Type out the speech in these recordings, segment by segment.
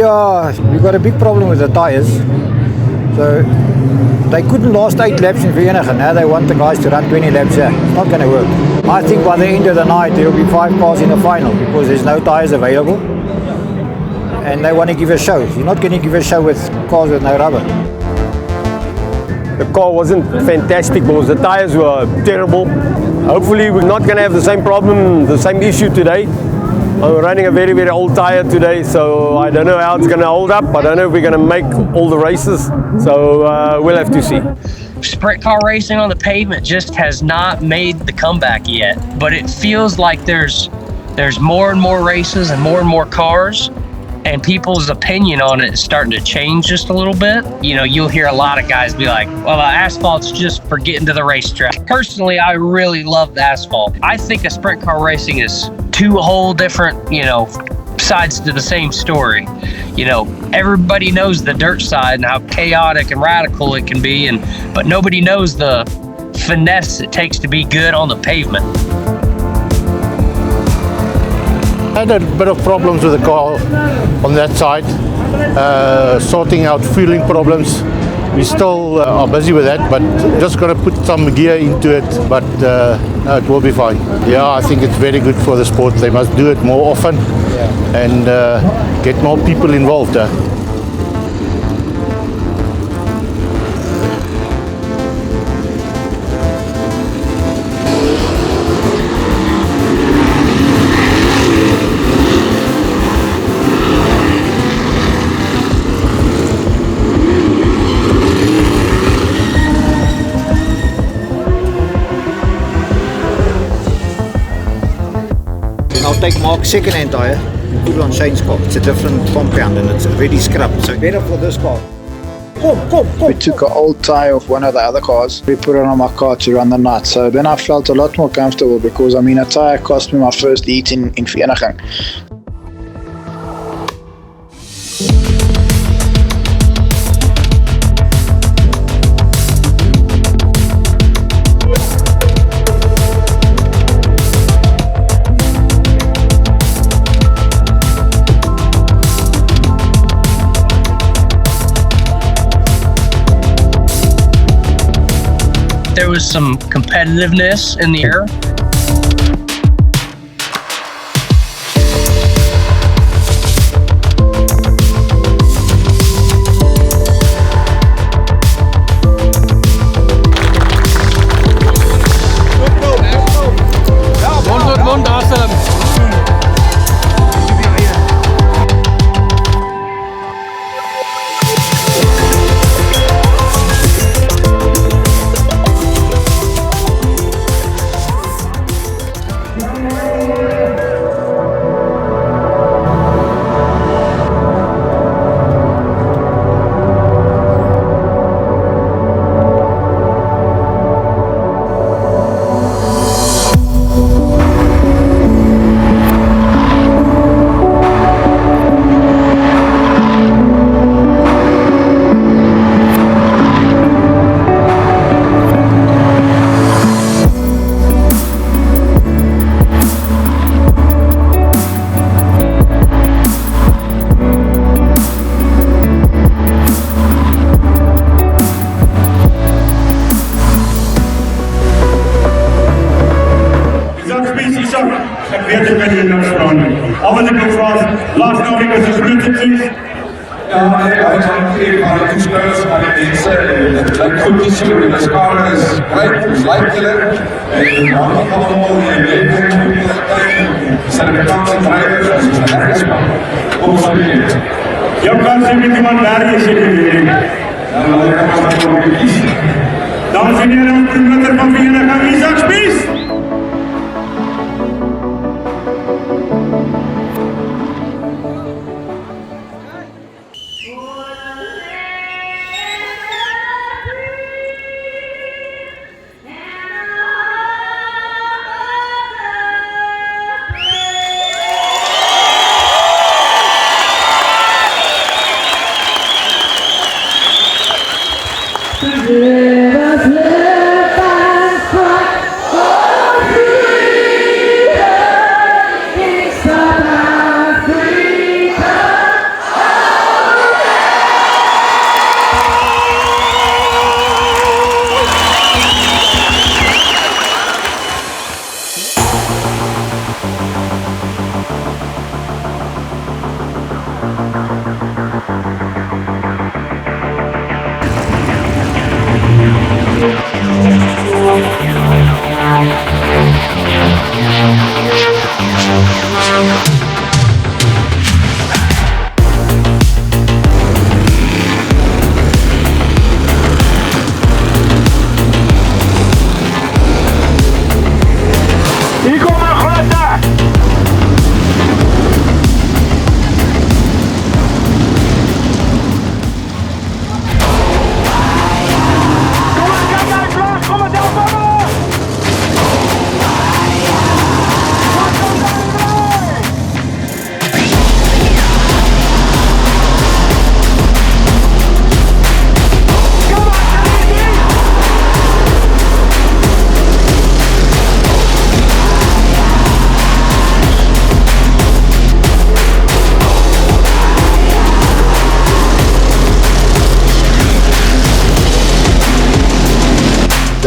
we got a big problem with the tyres. So they couldn't last 8 laps in Vienna. Now they want the guys to run 20 laps here. It's not going to work. I think by the end of the night there will be 5 cars in the final because there's no tyres available. And they want to give a show. You're not going to give a show with cars with no rubber. The car wasn't fantastic because the tyres were terrible. Hopefully we're not going to have the same problem, the same issue today. I'm running a very, very old tyre today, so I don't know how it's going to hold up. I don't know if we're going to make all the races, so we'll have to see. Sprint car racing on the pavement just has not made the comeback yet, but it feels like there's more and more races and more cars, and people's opinion on it is starting to change just a little bit. You know, you'll hear a lot of guys be like, well, asphalt's just for getting to the racetrack. Personally, I really love the asphalt. I think a sprint car racing is 2 whole different, sides to the same story. Everybody knows the dirt side and how chaotic and radical it can be, but nobody knows the finesse it takes to be good on the pavement. I had a bit of problems with the car on that side, sorting out fueling problems. We still are busy with that, but just got to put some gear into it, but it will be fine. Yeah, I think it's very good for the sport. They must do it more often and get more people involved. I'll take Mark's second-hand tyre and put it on Shane's car. It's a different compound and it's already scrubbed, so better for this car. We took an old tyre off one of the other cars. We put it on my car to run the night. So then I felt a lot more comfortable because, a tyre cost me my first heat in Vereniging. There was some competitiveness in the air. Last week was a sprinter team. I toespeelt aan de mensen. Ik goed is hier in de schade is right, lijkt het. En dan allemaal in de leven. Zijn de kansen drijven, dat is een ergens van. Hoe zal je? Je kan zien met iemand daar is in. Dan kan je dat ook kiezen. Dames en heren, de meter van Vienna gaan Isaac Spies.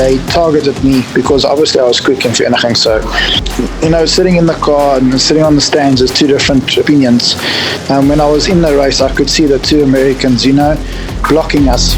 they targeted me because obviously I was quick and anything. So, sitting in the car and sitting on the stands is two different opinions. When I was in the race, I could see the two Americans, blocking us.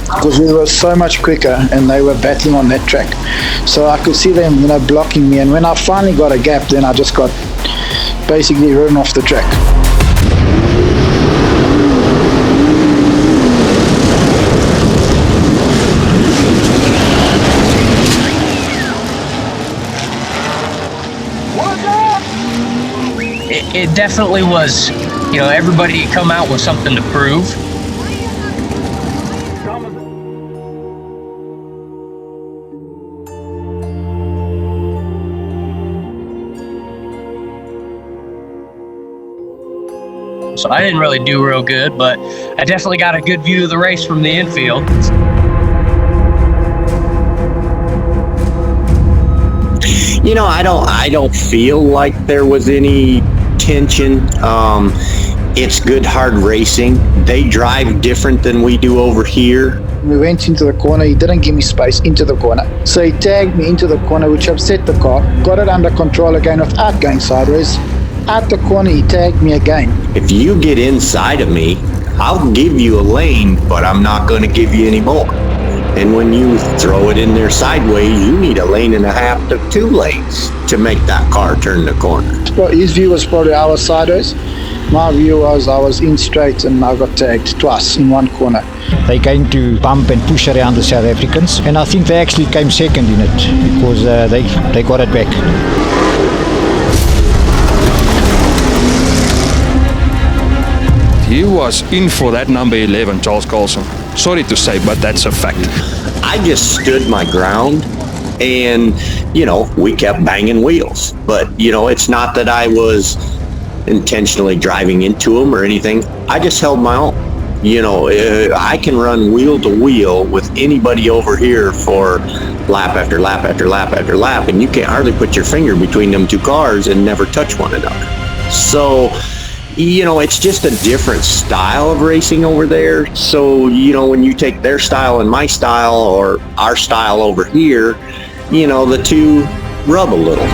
Because we were so much quicker and they were battling on that track. So I could see them, blocking me. And when I finally got a gap, then I just got basically run off the track. It definitely was, everybody come out with something to prove. So I didn't really do real good, but I definitely got a good view of the race from the infield. I don't feel like there was any tension. It's good hard racing. They drive different than we do over here. We went into the corner, he didn't give me space into the corner. So he tagged me into the corner, which upset the car. Got it under control again without going sideways. At the corner, he tagged me again. If you get inside of me, I'll give you a lane, but I'm not going to give you any more. And when you throw it in there sideways, you need a lane and a half to 2 lanes to make that car turn the corner. His view was probably I was sideways. My view was I was in straight and I got tagged twice in one corner. They're going to bump and push around the South Africans, and I think they actually came second in it because they got it back. He was in for that number 11, Charles Carlson. Sorry to say, but that's a fact. I just stood my ground and, we kept banging wheels. But, it's not that I was intentionally driving into them or anything. I just held my own. I can run wheel to wheel with anybody over here for lap after lap after lap after lap, and you can't hardly put your finger between them 2 cars and never touch one another. So, it's just a different style of racing over there. So, when you take their style and my style or our style over here, the two rub a little.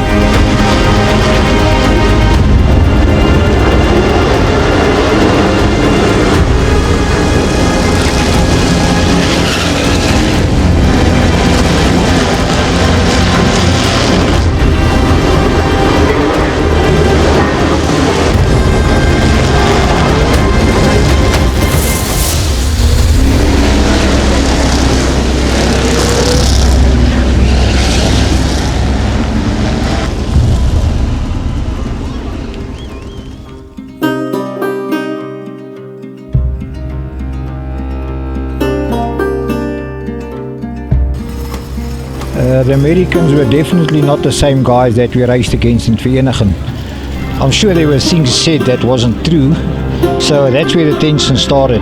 The Americans were definitely not the same guys that we raced against in Vereniging. I'm sure there were things said that wasn't true, so that's where the tension started.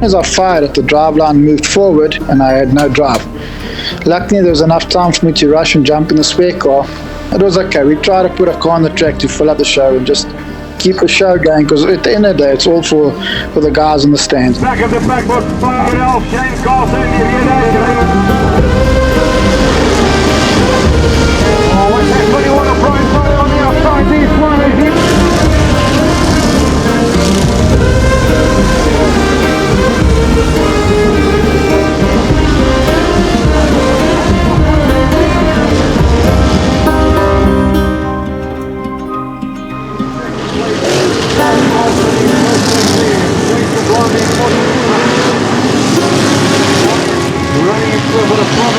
As I fired at the drive line, moved forward, and I had no drive. Luckily, there was enough time for me to rush and jump in the spare car. It was okay. We tried to put a car on the track to fill up the show and just keep the show going, because at the end of the day, it's all for the guys in the stands. Back of the backboard, James Carlson, what's that 21 of Brian Tyler on the outside, these one running into a bit of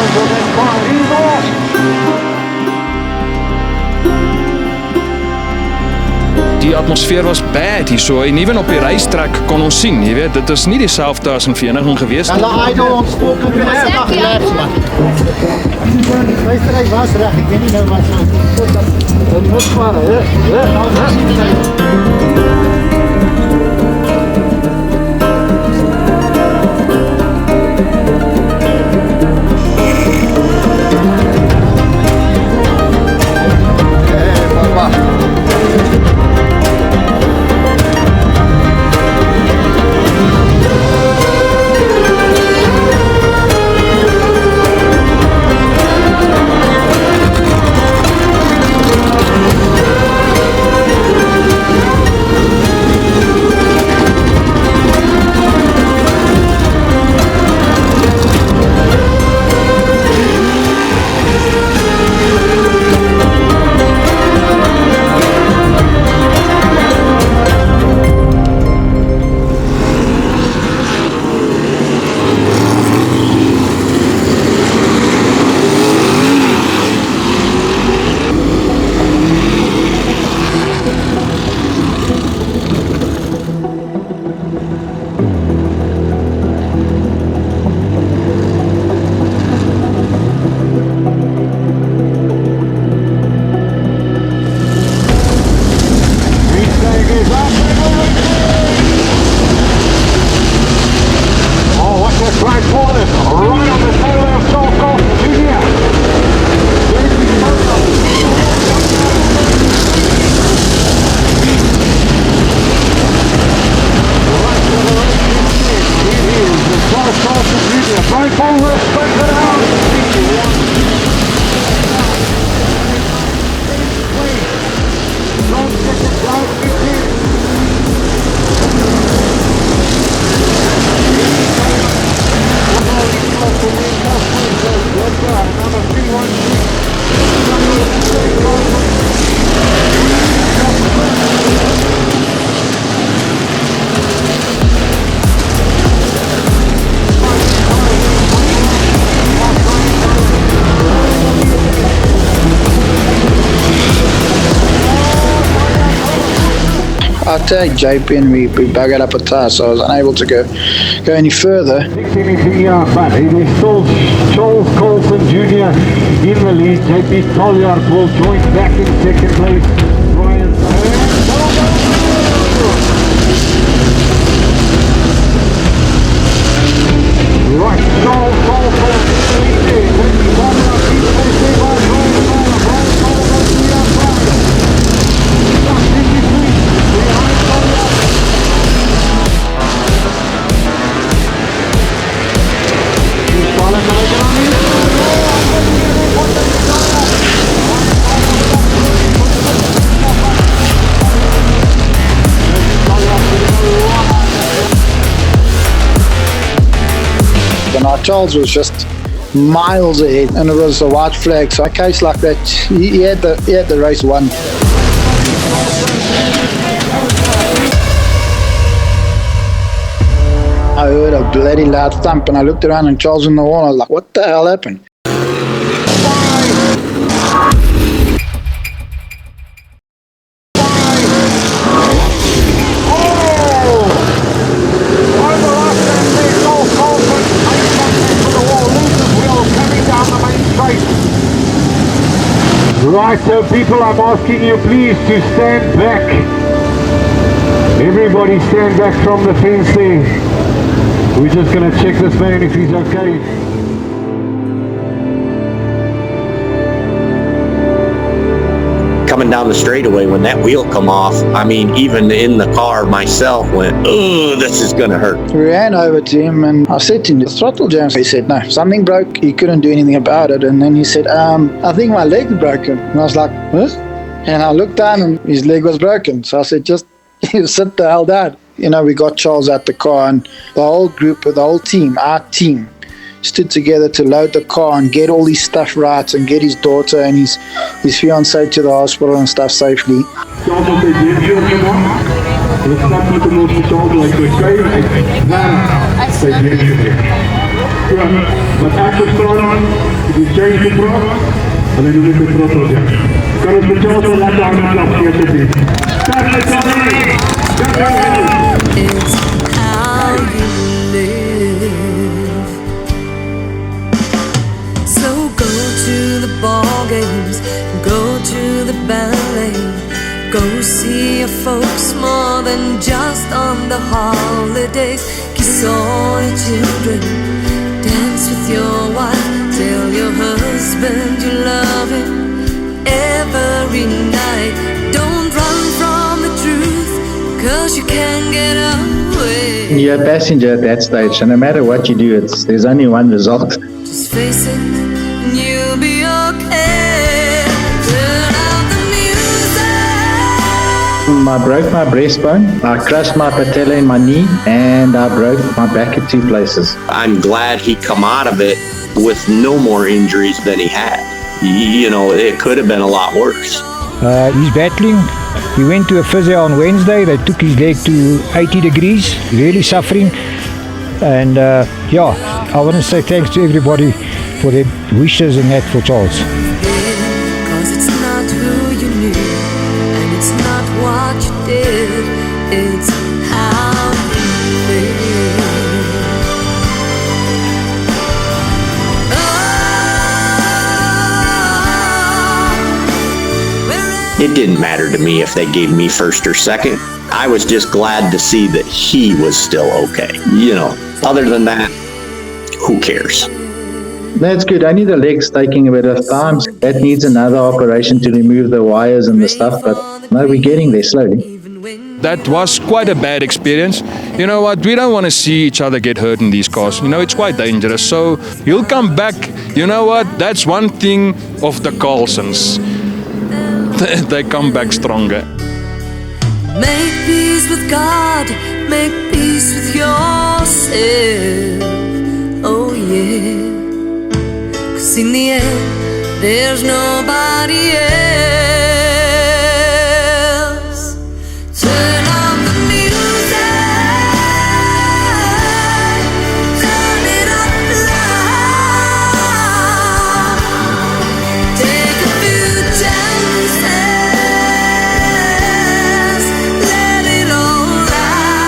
die atmosfeer was bad hierso en ewen op die racetrack kon ons sien, jy weet, dit is nie dieselfde as in vereniging gewees nie. Hulle idol ontspook op die dag laps man. Luister, hy was reg, ek weet nie nou wat so. Dit moet maar, I tagged JP and we buggered up a tire, so I was unable to go any further. But it is still Charles Colson Jr. in the lead. JP Tolliard will join back in second place. Ryan right, Charles Colson Charles was just miles ahead, and it was a white flag. So a case like that, he had the race won. I heard a bloody loud thump, and I looked around, and Charles in the wall. I was like, "What the hell happened?" Right, so people, I'm asking you please to stand back. Everybody stand back from the fence there. We're just going to check this man if he's okay. Coming down the straightaway, when that wheel come off, I mean, even in the car myself went, oh, this is going to hurt. We ran over to him and I said to him, the throttle jam. He said, no, something broke. He couldn't do anything about it. And then he said, I think my leg's broken. And I was like, what? And I looked down and his leg was broken. So I said, just sit the hell down. You know, we got Charles out the car, and the whole group, the whole team, our team, stood together to load the car and get all his stuff right and get his daughter and his fiancée to the hospital and stuff safely. It's how you live. So go to the ball games, go to the ballet, go see your folks more than just on the holidays. Kiss all your children, dance with your wife, tell your husband you love him every night. Don't run from the truth, 'cause you can't get away. You're a passenger at that stage, so no matter what you do, there's only one result. Just face it, and you'll be okay. Turn out the music. I broke my breastbone, I crushed my patella in my knee, and I broke my back at 2 places. I'm glad he come out of it with no more injuries than he had. You know, it could have been a lot worse. He's battling. He went to a physio on Wednesday. They took his leg to 80 degrees, really suffering. And I want to say thanks to everybody for their wishes and that for Charles. 'Cause it's not who you knew, and it's not what you did, it's how you live. It didn't matter to me if they gave me first or second. I was just glad to see that he was still okay. You know, other than that, who cares? That's good. Only the leg's taking a bit of time. That needs another operation to remove the wires and the stuff, but no, we're getting there slowly. That was quite a bad experience. You know what? We don't want to see each other get hurt in these cars. You know, it's quite dangerous. So you'll come back. You know what? That's one thing of the Carlsons. They come back stronger. Make peace with God, make peace with yourself. Oh yeah. 'Cause in the end, there's nobody else. Turn on the music, turn it up loud. Take a few chances, let it all out.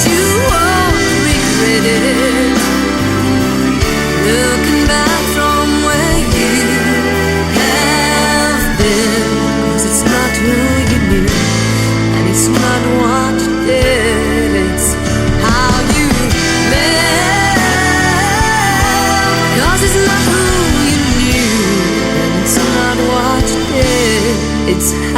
You won't regret it. Looking back from where you have been, 'cause it's not who you knew, and it's not what you did, it's how you live. 'Cause it's not who you knew, and it's not what you did, it's how